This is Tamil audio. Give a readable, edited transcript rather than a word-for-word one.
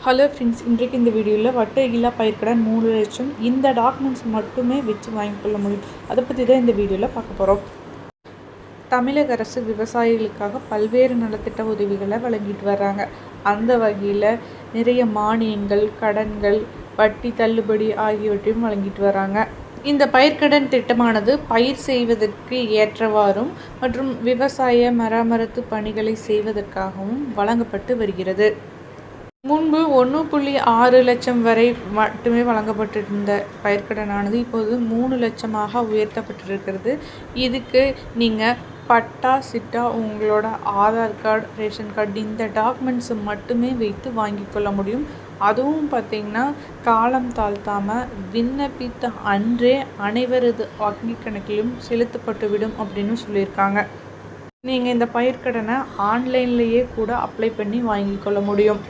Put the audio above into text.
ஹலோ ஃப்ரெண்ட்ஸ், இன்றைக்கு இந்த வீடியோவில் வட்டியில்லா பயிர்க்கடன் 3 லட்சம் இந்த டாக்குமெண்ட்ஸ் மட்டுமே வச்சு வாங்கிக்கொள்ள முடியும். அதை பற்றி தான் இந்த வீடியோவில் பார்க்க போகிறோம். தமிழக அரசு விவசாயிகளுக்காக பல்வேறு நலத்திட்ட உதவிகளை வழங்கிட்டு வர்றாங்க. அந்த வகையில் நிறைய மானியங்கள், கடன்கள், வட்டி தள்ளுபடி ஆகியவற்றையும் வழங்கிட்டு வராங்க. இந்த பயிர்க்கடன் திட்டமானது பயிர் செய்வதற்கு ஏற்றவாறும் மற்றும் விவசாய மராமத்து பணிகளை செய்வதற்காகவும் வழங்கப்பட்டு வருகிறது. முன்பு 1.6 லட்சம் வரை மட்டுமே வழங்கப்பட்டிருந்த பயிர்க்கடனானது இப்போது 3 லட்சமாக உயர்த்தப்பட்டிருக்கிறது. இதுக்கு நீங்கள் பட்டா, சிட்டா, உங்களோட ஆதார் கார்டு, ரேஷன் கார்டு இந்த டாக்குமெண்ட்ஸை மட்டுமே வைத்து வாங்கி கொள்ள முடியும். அதுவும் பார்த்திங்கன்னா காலம் தாழ்த்தாமல் விண்ணப்பித்த அன்றே அனைவரது வங்கி கணக்கிலும் செலுத்தப்பட்டுவிடும் அப்படின்னு சொல்லியிருக்காங்க. நீங்கள் இந்த பயிர்க்கடனை ஆன்லைன்லேயே கூட அப்ளை பண்ணி வாங்கி கொள்ள முடியும்.